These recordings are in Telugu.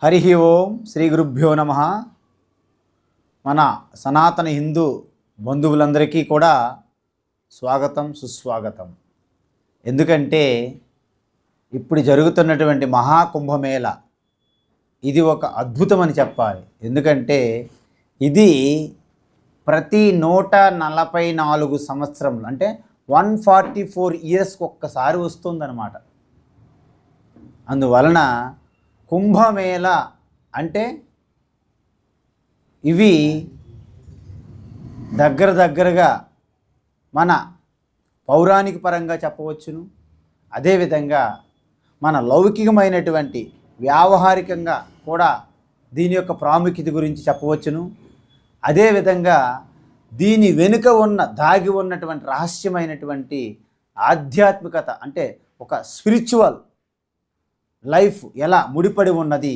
హరి ఓం శ్రీ గురుభ్యో నమ. మన సనాతన హిందూ బంధువులందరికీ కూడా స్వాగతం సుస్వాగతం. ఎందుకంటే ఇప్పుడు జరుగుతున్నటువంటి మహాకుంభమేళ ఇది ఒక అద్భుతం అని చెప్పాలి. ఎందుకంటే ఇది ప్రతి 144 సంవత్సరములు అంటే 144 ఇయర్స్కి ఒక్కసారి వస్తుందన్నమాట. అందువలన కుంభమేళ అంటే ఇవి దగ్గరగా మన పౌరాణిక పరంగా చెప్పవచ్చును, అదేవిధంగా మన లౌకికమైనటువంటి వ్యావహారికంగా కూడా దీని యొక్క ప్రాముఖ్యత గురించి చెప్పవచ్చును. అదేవిధంగా దీని వెనుక దాగి ఉన్నటువంటి రహస్యమైనటువంటి ఆధ్యాత్మికత అంటే ఒక స్పిరిచువల్ లైఫ్ ఎలా ముడిపడి ఉన్నది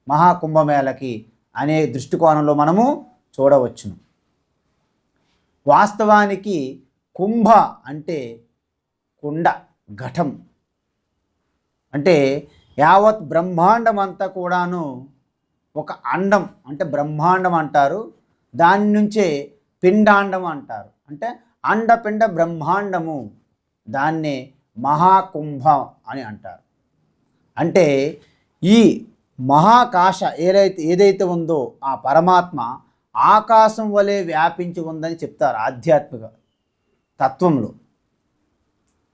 మహాకుంభమేళకి అనే దృష్టికోణంలో మనము చూడవచ్చును. వాస్తవానికి కుంభ అంటే కుండ, ఘటం అంటే యావత్ బ్రహ్మాండం అంతా కూడాను ఒక అండం అంటే బ్రహ్మాండం అంటారు. దాని నుంచే పిండాండం అంటారు. అంటే అండపిండ బ్రహ్మాండము, దాన్నే మహాకుంభ అని అంటారు. అంటే ఈ మహాకాశ ఏదైతే ఉందో ఆ పరమాత్మ ఆకాశం వలె వ్యాపించి ఉందని చెప్తారు ఆధ్యాత్మిక తత్వంలో.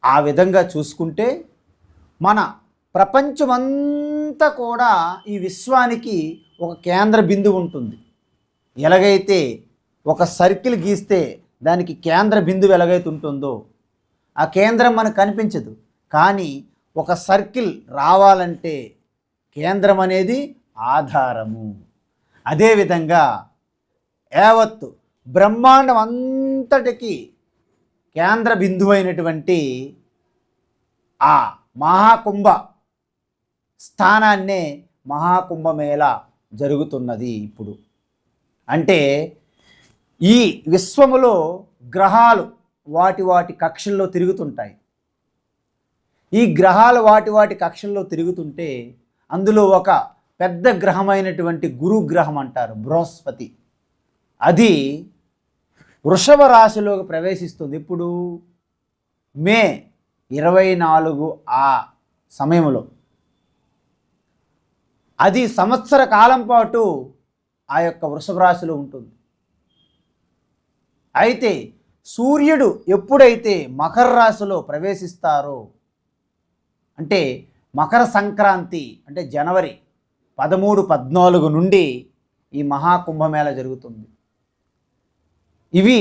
ఆ విధంగా చూసుకుంటే మన ప్రపంచమంతా కూడా ఈ విశ్వానికి ఒక కేంద్ర బిందువు ఉంటుంది. ఎలాగైతే ఒక సర్కిల్ గీస్తే దానికి కేంద్ర బిందువు ఎలాగైతే ఉంటుందో ఆ కేంద్రం మనకు కనిపించదు. కానీ ఒక సర్కిల్ రావాలంటే కేంద్రం అనేది ఆధారము. అదేవిధంగా యావత్తు బ్రహ్మాండం అంతటికి కేంద్ర బిందువు అయినటువంటి ఆ మహాకుంభ స్థానాన్నే మహాకుంభమేళ జరుగుతున్నది ఇప్పుడు. అంటే ఈ విశ్వములో గ్రహాలు వాటి కక్షల్లో తిరుగుతుంటాయి. ఈ గ్రహాలు వాటి కక్షల్లో తిరుగుతుంటే అందులో ఒక పెద్ద గ్రహమైనటువంటి గురుగ్రహం అంటారు, బృహస్పతి, అది వృషభ రాశిలోకి ప్రవేశిస్తుంది. ఇప్పుడు మే 24 ఆ సమయంలో అది సంవత్సర కాలం పాటు ఆ యొక్క వృషభ రాశిలో ఉంటుంది. అయితే సూర్యుడు ఎప్పుడైతే మకర రాశిలో ప్రవేశిస్తారో అంటే మకర సంక్రాంతి అంటే జనవరి 13, 14 నుండి ఈ మహాకుంభమేళ జరుగుతుంది. ఇవి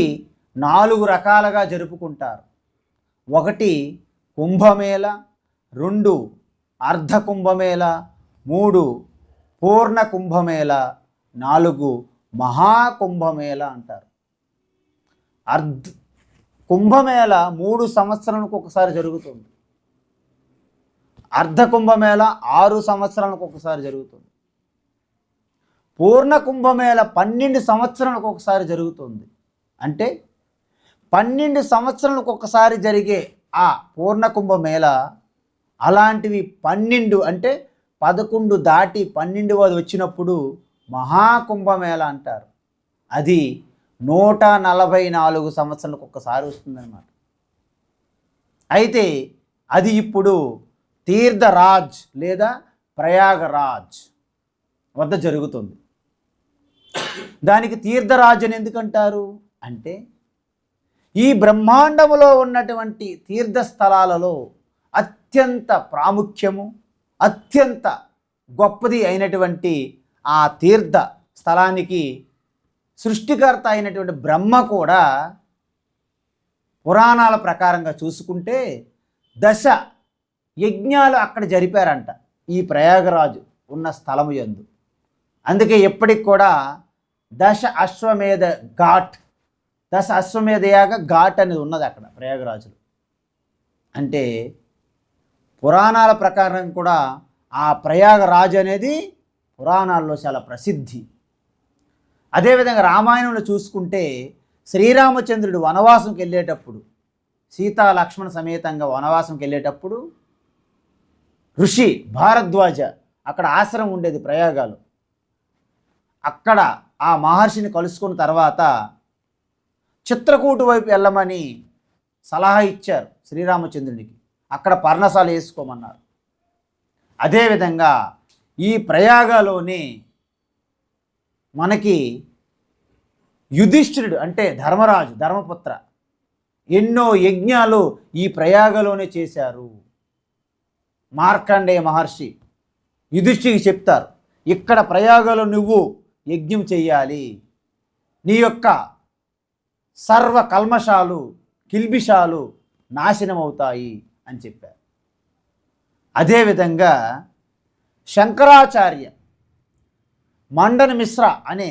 4 రకాలుగా జరుపుకుంటారు. 1 కుంభమేళ, 2 అర్ధ కుంభమేళ, 3 పూర్ణ కుంభమేళ, 4 మహాకుంభమేళ అంటారు. కుంభమేళ 3 సంవత్సరాలకు ఒకసారి జరుగుతుంది. అర్ధ కుంభమేళ 6 సంవత్సరాలకు ఒకసారి జరుగుతుంది. పూర్ణ కుంభమేళ 12 సంవత్సరాలకు ఒకసారి జరుగుతుంది. అంటే 12 సంవత్సరాలకు ఒకసారి జరిగే ఆ పూర్ణ కుంభమేళ అలాంటివి 12 అంటే 11 దాటి 12వది వచ్చినప్పుడు మహాకుంభమేళ అంటారు. అది 144 సంవత్సరాలకు ఒకసారి వస్తుందన్నమాట. అయితే అది ఇప్పుడు తీర్థరాజ్ లేదా ప్రయాగరాజ్ వద్ద జరుగుతుంది. దానికి తీర్థరాజ్ అని ఎందుకంటారు అంటే ఈ బ్రహ్మాండములో ఉన్నటువంటి తీర్థస్థలాలలో అత్యంత ప్రాముఖ్యము, అత్యంత గొప్పది అయినటువంటి ఆ తీర్థ స్థలానికి సృష్టికర్త అయినటువంటి బ్రహ్మ కూడా పురాణాల ప్రకారంగా చూసుకుంటే 10 యజ్ఞాలు అక్కడ జరిపారంట ఈ ప్రయాగరాజు ఉన్న స్థలము యందు. అందుకే ఎప్పటికి కూడా 10 అశ్వమేధ ఘాట్, 10 అశ్వమేధ యాగ ఘాట్ అనేది ఉన్నది అక్కడ ప్రయాగరాజులో. అంటే పురాణాల ప్రకారం కూడా ఆ ప్రయాగరాజు అనేది పురాణాల్లో చాలా ప్రసిద్ధి. అదేవిధంగా రామాయణంలో చూసుకుంటే శ్రీరామచంద్రుడు వనవాసంకి వెళ్ళేటప్పుడు, సీతా లక్ష్మణ సమేతంగా వనవాసంకి వెళ్ళేటప్పుడు ఋషి భారద్వాజ అక్కడ ఆశ్రమం ఉండేది ప్రయాగాలు. అక్కడ ఆ మహర్షిని కలుసుకున్న తర్వాత చిత్రకూటు వైపు వెళ్ళమని సలహా ఇచ్చారు శ్రీరామచంద్రునికి. అక్కడ పర్ణశాల వేసుకోమన్నారు. అదేవిధంగా ఈ ప్రయాగలోనే మనకి యుధిష్ఠిరుడు అంటే ధర్మరాజు, ధర్మపుత్ర ఎన్నో యజ్ఞాలు ఈ ప్రయాగలోనే చేశారు. మార్కండేయ మహర్షి యుధిష్ఠిరికి చెప్తారు, ఇక్కడ ప్రయాగలో నువ్వు యజ్ఞం చెయ్యాలి, నీ యొక్క సర్వ కల్మషాలు కిల్బిషాలు నాశనమవుతాయి అని చెప్పారు. అదేవిధంగా శంకరాచార్య మండన మిశ్ర అనే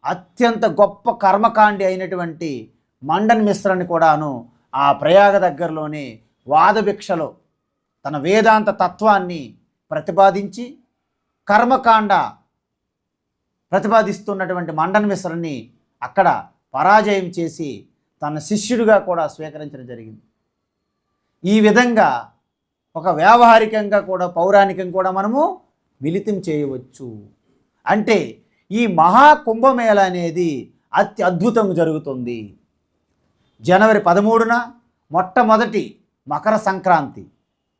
అత్యంత గొప్ప కర్మకాండి అయినటువంటి మండన మిశ్రని కూడాను ఆ ప్రయాగ దగ్గరలోనే వాదభిక్షలో తన వేదాంత తత్వాన్ని ప్రతిపాదించి కర్మకాండ ప్రతిపాదిస్తున్నటువంటి మండన మిశ్రని అక్కడ పరాజయం చేసి తన శిష్యుడిగా కూడా స్వీకరించడం జరిగింది. ఈ విధంగా ఒక వ్యావహారికంగా కూడా పౌరాణికంగా కూడా మనము మిళితం చేయవచ్చు. అంటే ఈ మహాకుంభమేళ అనేది అత్యద్భుతంగా జరుగుతుంది. జనవరి 13న మొట్టమొదటి మకర సంక్రాంతి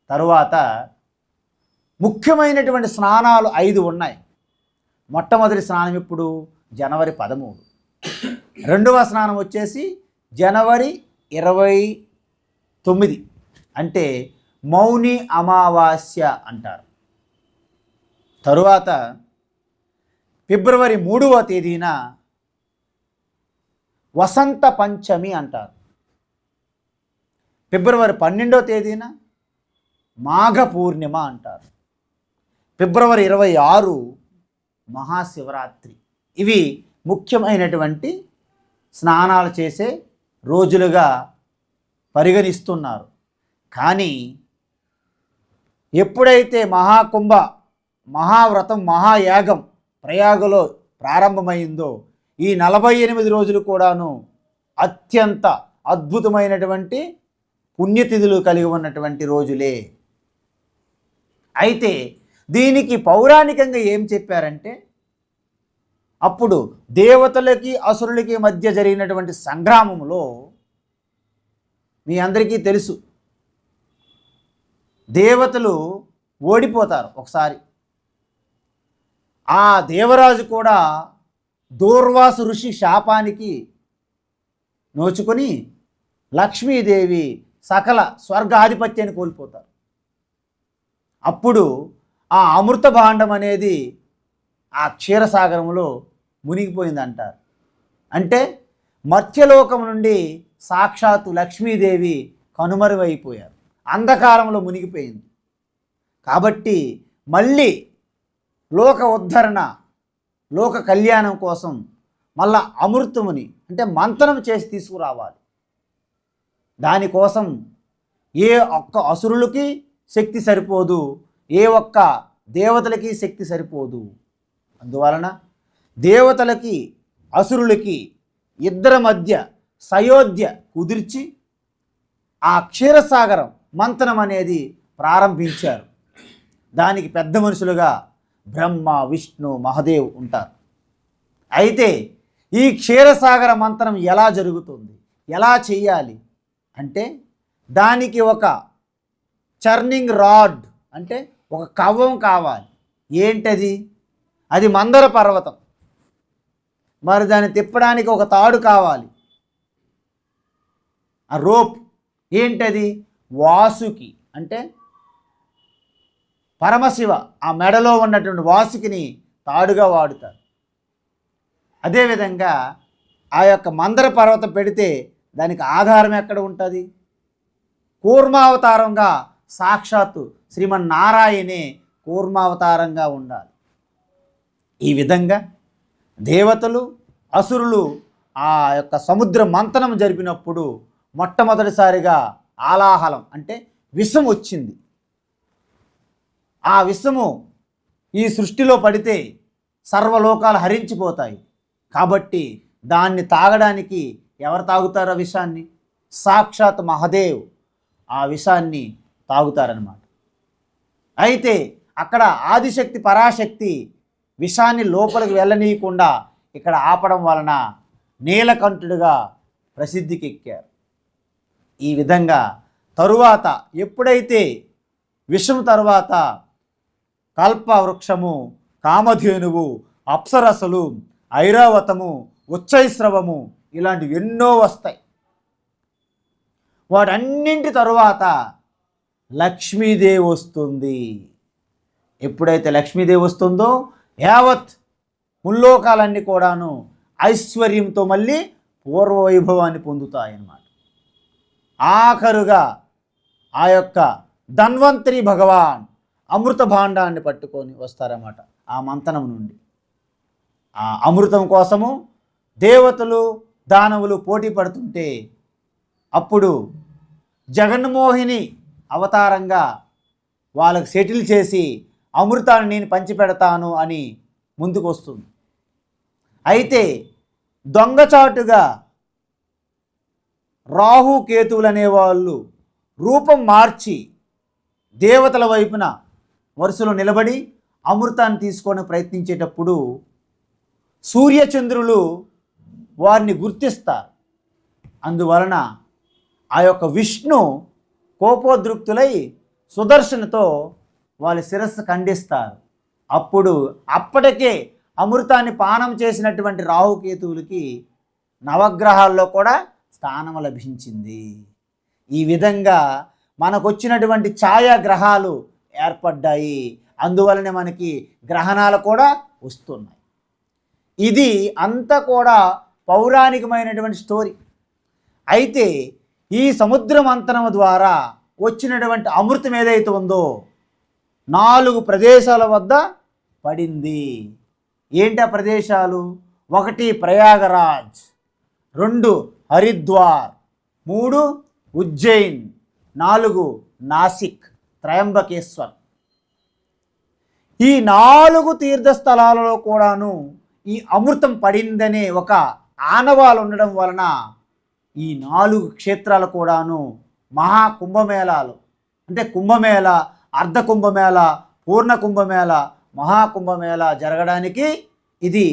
తరువాత ముఖ్యమైనటువంటి స్నానాలు 5 ఉన్నాయి. మొట్టమొదటి స్నానం ఇప్పుడు జనవరి 13, రెండవ స్నానం వచ్చేసి జనవరి 29 అంటే మౌని అమావాస్య అంటారు. తరువాత ఫిబ్రవరి 3వ తేదీన వసంత పంచమి అంటారు. ఫిబ్రవరి 12వ తేదీన మాఘ పూర్ణిమ అంటారు. ఫిబ్రవరి 26 మహాశివరాత్రి. ఇవి ముఖ్యమైనటువంటి స్నానాలు చేసే రోజులుగా పరిగణిస్తున్నారు. కానీ ఎప్పుడైతే మహాకుంభ మహావ్రతం మహాయాగం ప్రయాగలో ప్రారంభమైందో ఈ 48 రోజులు కూడాను అత్యంత అద్భుతమైనటువంటి పుణ్యతిథులు కలిగి ఉన్నటువంటి రోజులే. అయితే దీనికి పౌరాణికంగా ఏం చెప్పారంటే, అప్పుడు దేవతలకి అసురులకి మధ్య జరిగినటువంటి సంగ్రామంలో మీ అందరికీ తెలుసు, దేవతలు ఓడిపోతారు ఒకసారి. ఆ దేవరాజు కూడా దూర్వాసు ఋషి శాపానికి నోచుకొని లక్ష్మీదేవి సకల స్వర్గాధిపత్యాన్ని కోల్పోతారు. అప్పుడు ఆ అమృత భాండం అనేది ఆ క్షీరసాగరంలో మునిగిపోయిందంటారు. అంటే మత్స్యలోకం నుండి సాక్షాత్తు లక్ష్మీదేవి కనుమరుగైపోయారు, అంధకారంలో మునిగిపోయింది. కాబట్టి మళ్ళీ లోక ఉద్ధరణ లోక కళ్యాణం కోసం మళ్ళా అమృతముని అంటే మంతనం చేసి తీసుకురావాలి. దానికోసం ఏ ఒక్క అసురులకి శక్తి సరిపోదు, ఏ ఒక్క దేవతలకి శక్తి సరిపోదు. అందువలన దేవతలకి అసురులకి ఇద్దరి మధ్య సయోధ్య కుదిర్చి ఆ క్షీరసాగరం మంతనం అనేది ప్రారంభించారు. దానికి పెద్ద మనుషులుగా బ్రహ్మ విష్ణు మహాదేవ్ ఉంటారు. అయితే ఈ క్షీరసాగర మంతనం ఎలా జరుగుతుంది, ఎలా చెయ్యాలి అంటే దానికి ఒక చర్నింగ్ రాడ్ అంటే ఒక కవ్వం కావాలి. ఏంటది? అది మందర పర్వతం. మరి దాన్ని తిప్పడానికి ఒక తాడు కావాలి. ఆ రోప్ ఏంటది? వాసుకి అంటే పరమశివ ఆ మెడలో ఉన్నటువంటి వాసుకిని తాడుగా వాడుతారు. అదేవిధంగా ఆ యొక్క మందర పర్వతం పెడితే దానికి ఆధారం ఎక్కడ ఉంటుంది? కూర్మావతారంగా సాక్షాత్తు శ్రీమన్నారాయణే కూర్మావతారంగా ఉండాలి. ఈ విధంగా దేవతలు అసురులు ఆ యొక్క సముద్ర మంతనం జరిపినప్పుడు మొట్టమొదటిసారిగా ఆలాహలం అంటే విషం వచ్చింది. ఆ విషము ఈ సృష్టిలో పడితే సర్వలోకాలు హరించిపోతాయి. కాబట్టి దాన్ని తాగడానికి ఎవరు తాగుతారు? ఆ విషాన్ని సాక్షాత్ మహాదేవ్ ఆ విషాన్ని తాగుతారనమాట. అయితే అక్కడ ఆదిశక్తి పరాశక్తి విషాన్ని లోపలికి వెళ్ళనీయకుండా ఇక్కడ ఆపడం వలన నీలకంఠుడిగా ప్రసిద్ధికి ఎక్కారు. ఈ విధంగా తరువాత ఎప్పుడైతే విషం తరువాత కల్పవృక్షము, కామధేనువు, అప్సరసలు, ఐరావతము, ఉచ్చైశ్రవము ఇలాంటివి ఎన్నో వస్తాయి. వాటన్నింటి తరువాత లక్ష్మీదేవి వస్తుంది. ఎప్పుడైతే లక్ష్మీదేవి వస్తుందో యావత్ ముల్లోకాలన్నీ కూడాను ఐశ్వర్యంతో మళ్ళీ పూర్వవైభవాన్ని పొందుతాయన్నమాట. ఆఖరుగా ఆ యొక్క ధన్వంతరి భగవాన్ అమృత భాండాన్ని పట్టుకొని వస్తారన్నమాట. ఆ మంతనం నుండి ఆ అమృతం కోసము దేవతలు దానవులు పోటీ పడుతుంటే అప్పుడు జగన్మోహిని అవతారంగా వాళ్ళకు సెటిల్ చేసి అమృతాన్ని నేను పంచిపెడతాను అని ముందుకు వస్తుంది. అయితే దొంగచాటుగా రాహు కేతువులు అనేవాళ్ళు రూపం మార్చి దేవతల వైపున వరుసలో నిలబడి అమృతాన్ని తీసుకోవడానికి ప్రయత్నించేటప్పుడు సూర్యచంద్రులు వారిని గుర్తిస్తారు. అందువలన ఆ యొక్క విష్ణు కోపోద్రుక్తులై సుదర్శనతో వాళ్ళ శిరస్సు ఖండిస్తారు. అప్పటికే అమృతాన్ని పానం చేసినటువంటి రాహుకేతువులకి నవగ్రహాల్లో కూడా స్థానం లభించింది. ఈ విధంగా మనకొచ్చినటువంటి ఛాయాగ్రహాలు ఏర్పడ్డాయి. అందువలనే మనకి గ్రహణాలు కూడా వస్తున్నాయి. ఇది అంతా కూడా పౌరాణికమైనటువంటి స్టోరీ. అయితే ఈ సముద్ర మంథనం ద్వారా వచ్చినటువంటి అమృతం ఏదైతే ఉందో 4 ప్రదేశాల వద్ద పడింది. ఏంటి ఆ ప్రదేశాలు? 1 ప్రయాగరాజ్, 2 హరిద్వార్, 3 ఉజ్జయిన్, 4 నాసిక్, త్రయంబకేశ్వర్. ఈ 4 తీర్థస్థలాలలో కూడాను ఈ అమృతం పడిందనే ఒక ఆనవాలు ఉండడం వలన ఈ 4 క్షేత్రాలు కూడాను మహాకుంభమేళాలు, అంటే కుంభమేళ, అర్ధ కుంభమేళ, పూర్ణ కుంభమేళ, మహాకుంభమేళ జరగడానికి ఇది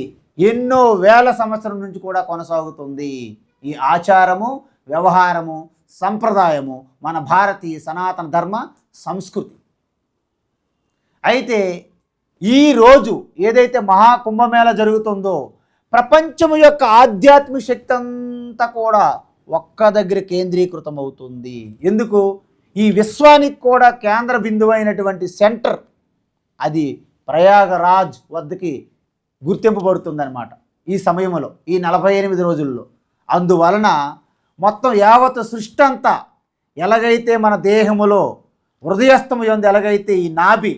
ఎన్నో వేల సంవత్సరం నుంచి కూడా కొనసాగుతుంది. ఈ ఆచారము, వ్యవహారము, సంప్రదాయము మన భారతీయ సనాతన ధర్మ సంస్కృతి. అయితే ఈరోజు ఏదైతే మహాకుంభమేళ జరుగుతుందో ప్రపంచము యొక్క ఆధ్యాత్మిక శక్తి అంతా కూడా ఒక్క దగ్గర కేంద్రీకృతం అవుతుంది. ఎందుకు? ఈ విశ్వానికి కూడా కేంద్ర బిందువైనటువంటి సెంటర్ అది ప్రయాగరాజ్ వద్దకి గుర్తింపబడుతుందన్నమాట ఈ సమయంలో, ఈ 48 రోజుల్లో. అందువలన మొత్తం యావత్ సృష్టి అంతా ఎలాగైతే మన దేహములో హృదయస్థము యందు ఎలాగైతే ఈ నాభి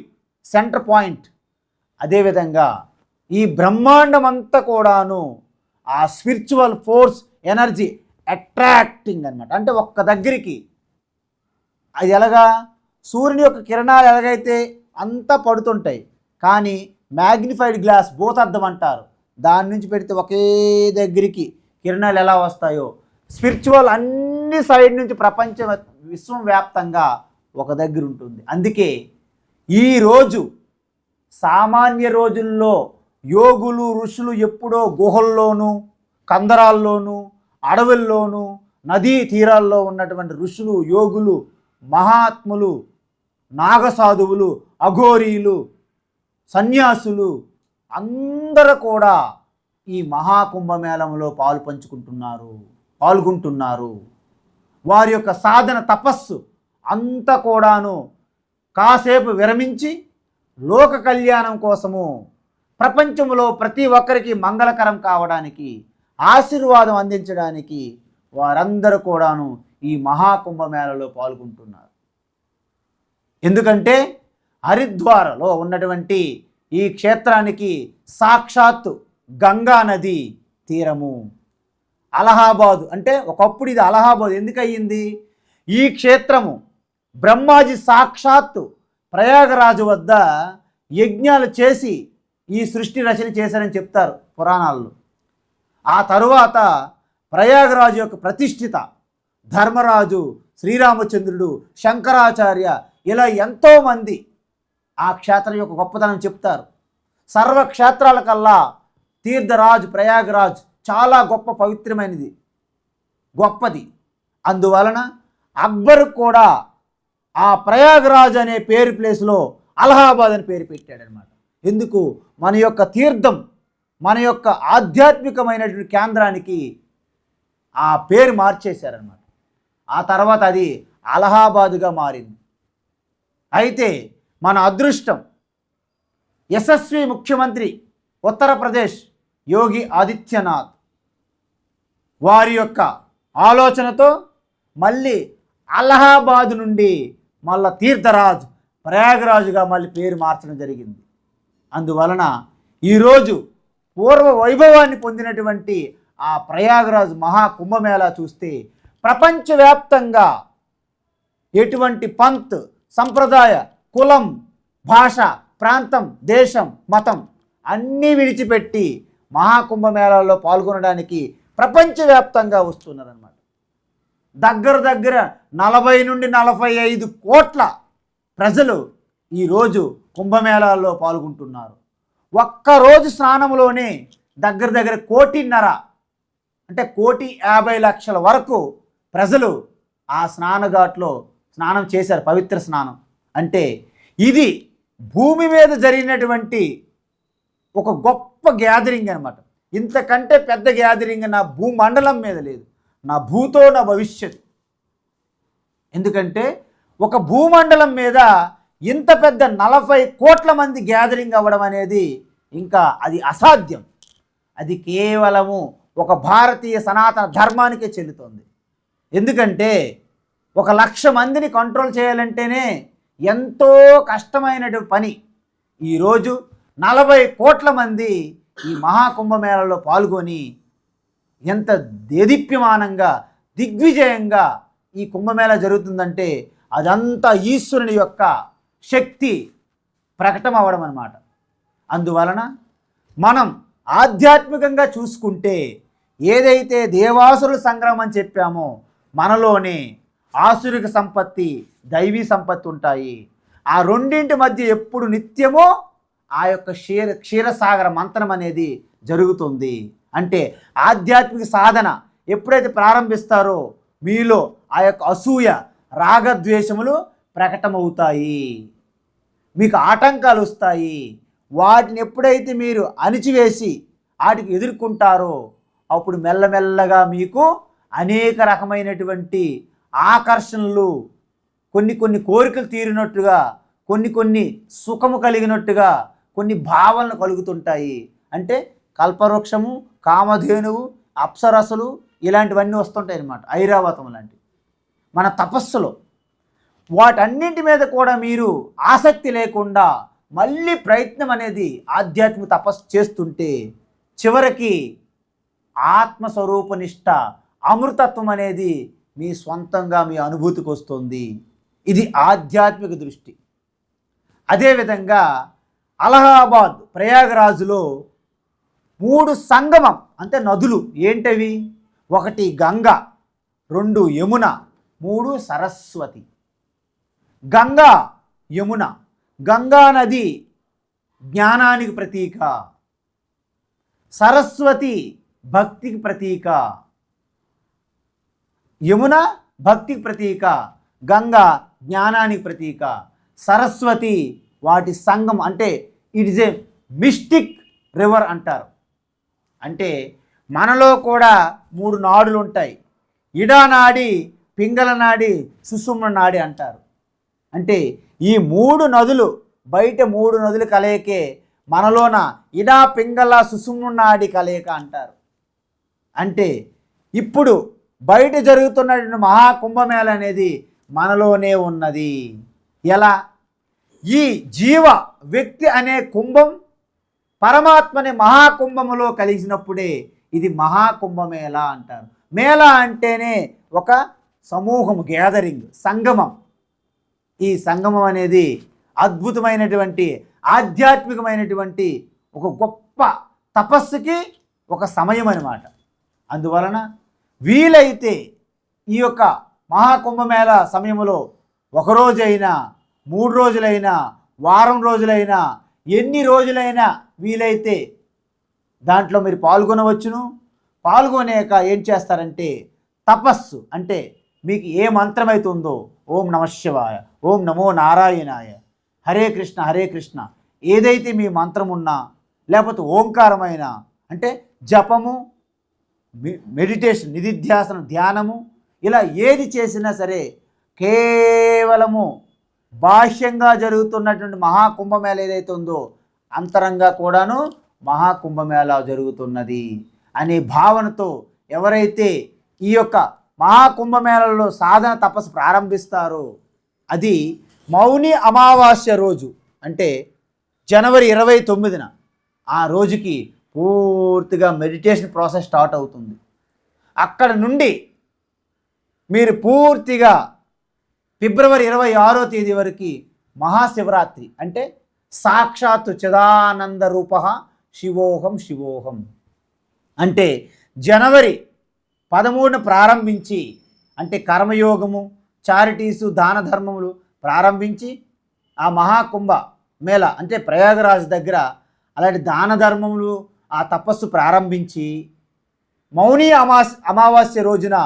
సెంటర్ పాయింట్, అదేవిధంగా ఈ బ్రహ్మాండం అంతా కూడాను ఆ స్పిరిచువల్ ఫోర్స్ ఎనర్జీ అట్రాక్టింగ్ అనమాట. అంటే ఒక్క దగ్గరికి అది ఎలాగా సూర్యుని యొక్క కిరణాలు ఎలాగైతే అంతా పడుతుంటాయి, కానీ మ్యాగ్నిఫైడ్ గ్లాస్ భూతద్దం అంటారు, దాని నుంచి పెడితే ఒకే దగ్గరికి కిరణాలు ఎలా వస్తాయో స్పిరిచువల్ అన్ని సైడ్ నుంచి ప్రపంచ విశ్వం వ్యాప్తంగా ఒక దగ్గర ఉంటుంది. అందుకే ఈరోజు సామాన్య రోజుల్లో యోగులు ఋషులు ఎప్పుడో గుహల్లోనూ కందరాల్లోనూ అడవుల్లోనూ నదీ తీరాల్లో ఉన్నటువంటి ఋషులు, యోగులు, మహాత్ములు, నాగసాధువులు, అఘోరీలు, సన్యాసులు అందరూ కూడా ఈ మహాకుంభమేళంలో పాల్గొంటున్నారు. వారి యొక్క సాధన తపస్సు అంతా కూడాను కాసేపు విరమించి లోక కళ్యాణం కోసము, ప్రపంచంలో ప్రతి ఒక్కరికి మంగళకరం కావడానికి, ఆశీర్వాదం అందించడానికి వారందరూ కూడాను ఈ మహాకుంభమేళలో పాల్గొంటున్నారు. ఎందుకంటే హరిద్వార్లో ఉన్నటువంటి ఈ క్షేత్రానికి సాక్షాత్తు గంగా నది తీరము. అలహాబాదు అంటే ఒకప్పుడు ఇది అలహాబాద్ ఎందుకు అయ్యింది? ఈ క్షేత్రము బ్రహ్మాజీ సాక్షాత్తు ప్రయాగరాజు వద్ద యజ్ఞాలు చేసి ఈ సృష్టి రచన చేశారని చెప్తారు పురాణాల్లో. ఆ తరువాత ప్రయాగరాజు యొక్క ప్రతిష్ఠిత ధర్మరాజు, శ్రీరామచంద్రుడు, శంకరాచార్య ఇలా ఎంతోమంది ఆ క్షేత్రం యొక్క గొప్పతనం చెప్తారు. సర్వక్షేత్రాల కల్లా తీర్థరాజ్ ప్రయాగరాజ్ చాలా గొప్ప పవిత్రమైనది, గొప్పది. అందువలన అక్బర్ కూడా ఆ ప్రయాగరాజ్ అనే పేరు ప్లేస్లో అలహాబాద్ అని పేరు పెట్టాడనమాట. ఎందుకు? మన యొక్క తీర్థం, మన యొక్క ఆధ్యాత్మికమైనటువంటి కేంద్రానికి ఆ పేరు మార్చేశారనమాట. ఆ తర్వాత అది అలహాబాదుగా మారింది. అయితే మన అదృష్టం, యశస్వి ముఖ్యమంత్రి ఉత్తరప్రదేశ్ యోగి ఆదిత్యనాథ్ వారి యొక్క ఆలోచనతో మళ్ళీ అలహాబాద్ నుండి మళ్ళా తీర్థరాజ్ ప్రయాగరాజుగా మళ్ళీ పేరు మార్చడం జరిగింది. అందువలన ఈరోజు పూర్వ వైభవాన్ని పొందినటువంటి ఆ ప్రయాగరాజ్ మహాకుంభమేళా చూస్తే ప్రపంచవ్యాప్తంగా ఎటువంటి పంత్, సంప్రదాయ, కులం, భాష, ప్రాంతం, దేశం, మతం అన్నీ విడిచిపెట్టి మహాకుంభమేళాలో పాల్గొనడానికి ప్రపంచవ్యాప్తంగా వస్తున్నారన్నమాట. దగ్గర 40 నుండి 45 కోట్ల ప్రజలు ఈరోజు కుంభమేళాల్లో పాల్గొంటున్నారు. ఒక్కరోజు స్నానంలోనే దగ్గర 1.5 కోటి అంటే 1,50,00,000 వరకు ప్రజలు ఆ స్నానఘాట్లో స్నానం చేశారు, పవిత్ర స్నానం. అంటే ఇది భూమి మీద జరిగినటువంటి ఒక గొప్ప గ్యాదరింగ్ అనమాట. ఇంతకంటే పెద్ద గ్యాదరింగ్ నా భూమండలం మీద లేదు, నా భూతో నా భవిష్యత్. ఎందుకంటే ఒక భూమండలం మీద ఇంత పెద్ద 40 కోట్ల మంది గ్యాదరింగ్ అవ్వడం అనేది ఇంకా అది అసాధ్యం. అది కేవలము ఒక భారతీయ సనాతన ధర్మానికే చెల్లుతుంది. ఎందుకంటే 1,00,000 మందిని కంట్రోల్ చేయాలంటేనే ఎంతో కష్టమైనటువంటి పని. ఈరోజు 40 కోట్ల మంది ఈ మహాకుంభమేళలో పాల్గొని ఎంత దేదీప్యమానంగా దిగ్విజయంగా ఈ కుంభమేళ జరుగుతుందంటే అదంతా ఈశ్వరుని యొక్క శక్తి ప్రకటన అవ్వడం అన్నమాట. అందువలన మనం ఆధ్యాత్మికంగా చూసుకుంటే ఏదైతే దేవాసురుల సంగ్రహం అని చెప్పామో మనలోనే ఆసురిక సంపత్తి, దైవీ సంపత్తి ఉంటాయి. ఆ రెండింటి మధ్య ఎప్పుడు నిత్యమో ఆ యొక్క క్షీరసాగర మంతనం అనేది జరుగుతుంది. అంటే ఆధ్యాత్మిక సాధన ఎప్పుడైతే ప్రారంభిస్తారో మీలో ఆ యొక్క అసూయ, రాగద్వేషములు ప్రకటమవుతాయి, మీకు ఆటంకాలు వస్తాయి. వాటిని ఎప్పుడైతే మీరు అణిచివేసి వాటికి ఎదుర్కొంటారో అప్పుడు మెల్లమెల్లగా మీకు అనేక రకమైనటువంటి ఆకర్షణలు, కొన్ని కోరికలు తీరినట్టుగా, కొన్ని సుఖము కలిగినట్టుగా కొన్ని భావనలు కలుగుతుంటాయి. అంటే కల్పవృక్షము, కామధేనువు, అప్సరసలు ఇలాంటివన్నీ వస్తుంటాయి అన్నమాట. ఐరావతం లాంటివి మన తపస్సులో. వాటన్నింటి మీద కూడా మీరు ఆసక్తి లేకుండా మళ్ళీ ప్రయత్నం అనేది ఆధ్యాత్మిక తపస్సు చేస్తుంటే చివరికి ఆత్మస్వరూపనిష్ట, అమృతత్వం అనేది మీ సొంతంగా మీ అనుభూతికి వస్తుంది. ఇది ఆధ్యాత్మిక దృష్టి. అదేవిధంగా అలహాబాద్ ప్రయాగరాజులో 3 సంగమం అంటే నదులు ఏంటవి? 1 గంగా, 2 యమున, 3 సరస్వతి. గంగా, యమున. గంగా నది జ్ఞానానికి ప్రతీక, సరస్వతి భక్తికి ప్రతీక. యమున భక్తికి ప్రతీక, గంగా జ్ఞానానికి ప్రతీక, సరస్వతి వాటి సంగం. అంటే it is a mystic river అంటారు. అంటే మనలో కూడా 3 నాడులు ఉంటాయి. ఇడానాడి, పింగళ నాడి, సుషుమ్న నాడి అంటారు. అంటే ఈ 3 నదులు, బయట 3 నదులు కలయికే మనలోన ఇడా, పింగళ, సుషుమ్న నాడి కలయిక అంటారు. అంటే ఇప్పుడు బయట జరుగుతున్నటువంటి మహాకుంభమేళ అనేది మనలోనే ఉన్నది. ఎలా? ఈ జీవ వ్యక్తి అనే కుంభం పరమాత్మని మహాకుంభములో కలిసినప్పుడే ఇది మహాకుంభమేళ అంటారు. మేళ అంటేనే ఒక సమూహం, గ్యాదరింగ్, సంగమం. ఈ సంగమం అనేది అద్భుతమైనటువంటి ఆధ్యాత్మికమైనటువంటి ఒక గొప్ప తపస్సుకి ఒక సమయం అన్నమాట. అందువలన వీలైతే ఈ యొక్క మహాకుంభమేళ సమయంలో 1 రోజైనా, 3 రోజులైనా, వారం రోజులైనా ఎన్ని రోజులైనా వీలైతే దాంట్లో మీరు పాల్గొనవచ్చును. పాల్గొనేక ఏం చేస్తారంటే తపస్సు, అంటే మీకు ఏ మంత్రం అయితే ఉందో, ఓం నమః శివాయ, ఓం నమో నారాయణాయ, హరే కృష్ణ హరే కృష్ణ, ఏదైతే మీ మంత్రం ఉన్నా, లేకపోతే ఓంకారమైన అంటే జపము, మెడిటేషన్, నిధిధ్యాసనం, ధ్యానము, ఇలా ఏది చేసినా సరే కేవలము బాహ్యంగా జరుగుతున్నటువంటి మహాకుంభమేళ ఏదైతే ఉందో అంతరంగా కూడాను మహాకుంభమేళ జరుగుతున్నది అనే భావనతో ఎవరైతే ఈ యొక్క మహాకుంభమేళలో సాధన తపస్సు ప్రారంభిస్తారో అది మౌని అమావాస్య రోజు, అంటే జనవరి 29న ఆ రోజుకి పూర్తిగా మెడిటేషన్ ప్రాసెస్ స్టార్ట్ అవుతుంది. అక్కడ నుండి మీరు పూర్తిగా ఫిబ్రవరి 26వ తేదీ వరకు మహాశివరాత్రి, అంటే సాక్షాత్తు చిదానంద రూప శివోహం శివోహం, అంటే జనవరి 13న ప్రారంభించి, అంటే కర్మయోగము, చారిటీసు, దాన ధర్మములు ప్రారంభించి ఆ మహాకుంభ మేళ అంటే ప్రయాగరాజ్ దగ్గర అలాంటి దాన ధర్మములు ఆ తపస్సు ప్రారంభించి మౌని అమావాస్య రోజున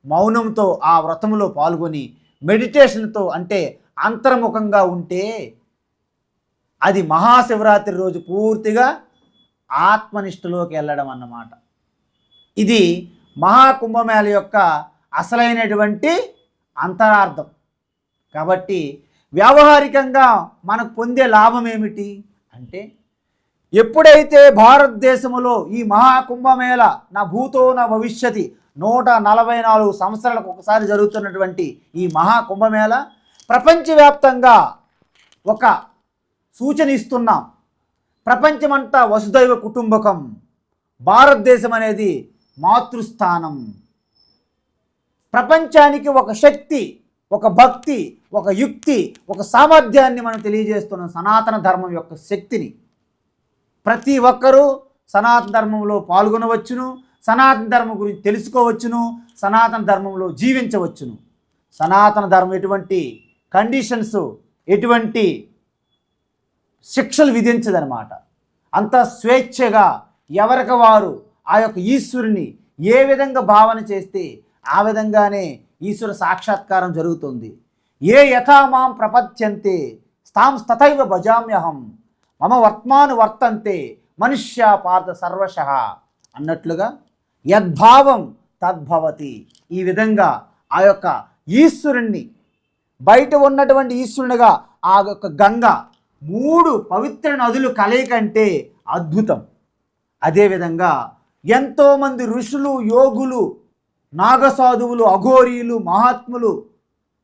మౌనంతో ఆ వ్రతంలో పాల్గొని మెడిటేషన్తో అంటే అంతర్ముఖంగా ఉంటే అది మహాశివరాత్రి రోజు పూర్తిగా ఆత్మనిష్టలోకి వెళ్ళడం అన్నమాట. ఇది మహాకుంభమేళ యొక్క అసలైనటువంటి అంతరార్థం. కాబట్టి వ్యావహారికంగా మనకు పొందే లాభం ఏమిటి అంటే, ఎప్పుడైతే భారతదేశంలో ఈ మహాకుంభమేళ నా భూతో నా భవిష్యతి 144 సంవత్సరాలకు ఒకసారి జరుగుతున్నటువంటి ఈ మహాకుంభమేళ ప్రపంచవ్యాప్తంగా ఒక సూచన ఇస్తున్నాం. ప్రపంచమంతా వసుదైవ కుటుంబకం, భారతదేశం అనేది మాతృస్థానం. ప్రపంచానికి ఒక శక్తి, ఒక భక్తి, ఒక యుక్తి, ఒక సామర్థ్యాన్ని మనం తెలియజేస్తున్నాం. సనాతన ధర్మం యొక్క శక్తిని ప్రతి ఒక్కరూ సనాతన ధర్మంలో పాల్గొనవచ్చును, సనాతన ధర్మం గురించి తెలుసుకోవచ్చును, సనాతన ధర్మంలో జీవించవచ్చును. సనాతన ధర్మం ఎటువంటి కండిషన్స్, ఎటువంటి శిక్షలు విధించదనమాట. అంత స్వేచ్ఛగా ఎవరికి వారు ఆ యొక్క ఈశ్వరుని ఏ విధంగా భావన చేస్తే ఆ విధంగానే ఈశ్వర సాక్షాత్కారం జరుగుతుంది. ఏ యథా మాం ప్రపద్యంతే స్థాం తథైవ భజామ్యహం మమ వర్త్మాను వర్తంతే మనుష్య పార్థ సర్వశః అన్నట్లుగా యద్భావం తద్భవతి. ఈ విధంగా ఆ యొక్క ఈశ్వరుణ్ణి, బయట ఉన్నటువంటి ఈశ్వరునిగా ఆ యొక్క గంగ 3 పవిత్ర నదులు కలయికంటే అద్భుతం. అదేవిధంగా ఎంతోమంది ఋషులు, యోగులు, నాగసాధువులు, అఘోరీలు, మహాత్ములు,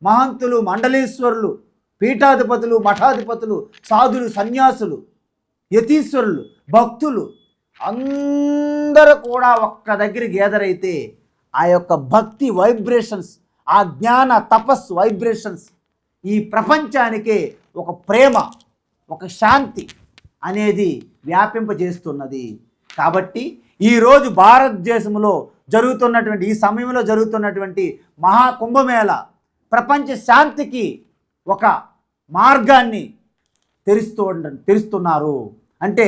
మహంతులు, మండలేశ్వరులు, పీఠాధిపతులు, మఠాధిపతులు, సాధులు, సన్యాసులు, యతీశ్వరులు, భక్తులు అందరూ కూడా ఒక్క దగ్గర గ్యాదర్ అయితే ఆ యొక్క భక్తి వైబ్రేషన్స్, ఆ జ్ఞాన తపస్సు వైబ్రేషన్స్ ఈ ప్రపంచానికే ఒక ప్రేమ, ఒక శాంతి అనేది వ్యాపింపజేస్తున్నది. కాబట్టి ఈరోజు భారతదేశంలో జరుగుతున్నటువంటి, ఈ సమయంలో జరుగుతున్నటువంటి మహాకుంభమేళ ప్రపంచ శాంతికి ఒక మార్గాన్ని తెరుస్తున్నారు. అంటే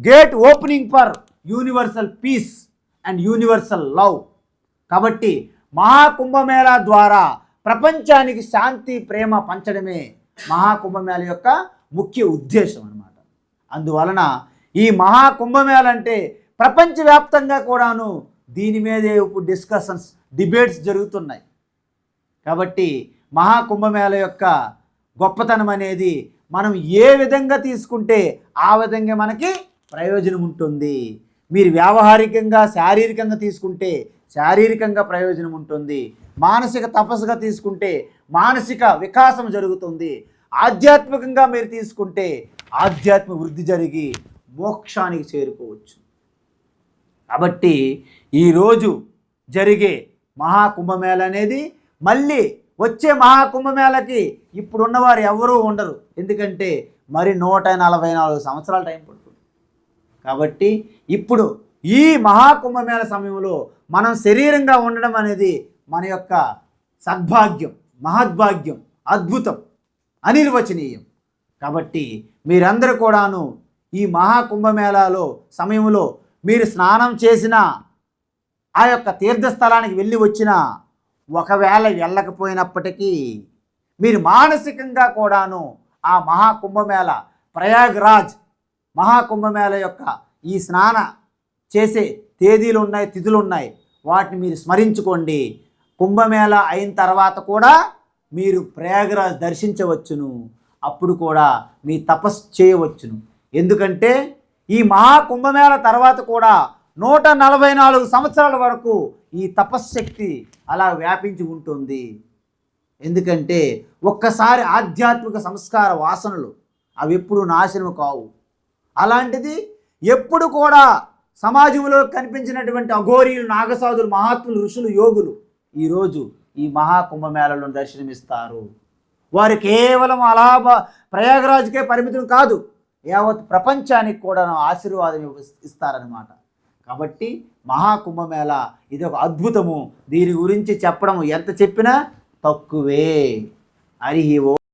gate opening for universal piece and universal love. కాబట్టి మహాకుంభమేళ ద్వారా ప్రపంచానికి శాంతి, ప్రేమ పంచడమే మహాకుంభమేళ యొక్క ముఖ్య ఉద్దేశం అన్నమాట. అందువలన ఈ మహాకుంభమేళ అంటే ప్రపంచవ్యాప్తంగా కూడాను దీని మీదే ఇప్పుడు డిస్కషన్స్, డిబేట్స్ జరుగుతున్నాయి. కాబట్టి మహాకుంభమేళ యొక్క గొప్పతనం అనేది మనం ఏ విధంగా తీసుకుంటే ఆ విధంగా మనకి ప్రయోజనం ఉంటుంది. మీరు వ్యావహారికంగా, శారీరకంగా తీసుకుంటే శారీరకంగా ప్రయోజనం ఉంటుంది, మానసిక తపస్సుగా తీసుకుంటే మానసిక వికాసం జరుగుతుంది, ఆధ్యాత్మికంగా మీరు తీసుకుంటే ఆధ్యాత్మిక వృద్ధి జరిగి మోక్షానికి చేరుకోవచ్చు. కాబట్టి ఈరోజు జరిగే మహాకుంభమేళ అనేది మళ్ళీ వచ్చే మహాకుంభమేళకి ఇప్పుడున్నవారు ఎవరూ ఉండరు. ఎందుకంటే మరి 144 సంవత్సరాల టైం పడుతుంది. కాబట్టి ఇప్పుడు ఈ మహాకుంభమేళ సమయంలో మనం శరీరంగా ఉండడం అనేది మన యొక్క సద్భాగ్యం, మహద్భాగ్యం, అద్భుతం, అనిర్వచనీయం. కాబట్టి మీరందరూ కూడాను ఈ మహాకుంభమేళాలో సమయంలో మీరు స్నానం చేసిన ఆ యొక్క తీర్థస్థలానికి వెళ్ళి వచ్చినా ఒకవేళ వెళ్ళకపోయినప్పటికీ మీరు మానసికంగా కూడాను ఆ మహాకుంభమేళ ప్రయాగ్రాజ్ మహాకుంభమేళ యొక్క ఈ స్నాన చేసే తేదీలు ఉన్నాయి, తిథులు ఉన్నాయి, వాటిని మీరు స్మరించుకోండి. కుంభమేళ అయిన తర్వాత కూడా మీరు ప్రయాగరాజ్ దర్శించవచ్చును. అప్పుడు కూడా మీ తపస్సు చేయవచ్చును. ఎందుకంటే ఈ మహాకుంభమేళ తర్వాత కూడా 144 సంవత్సరాల వరకు ఈ తపశ్శక్తి అలా వ్యాపించి ఉంటుంది. ఎందుకంటే ఒక్కసారి ఆధ్యాత్మిక సంస్కార వాసనలు అవి ఎప్పుడు నాశనం కావు. అలాంటిది ఎప్పుడు కూడా సమాజంలో కనిపించినటువంటి అఘోరీలు, నాగసాధులు, మహాత్ములు, ఋషులు, యోగులు ఈరోజు ఈ మహాకుంభమేళలో దర్శనమిస్తారు. వారు కేవలం ప్రయాగరాజ్కే పరిమితం కాదు, యావత్ ప్రపంచానికి కూడా ఆశీర్వాదం ఇస్తారనమాట. కాబట్టి మహాకుంభమేళ ఇది ఒక అద్భుతము. దీని గురించి చెప్పడం ఎంత చెప్పినా తక్కువే. హరి ఓం.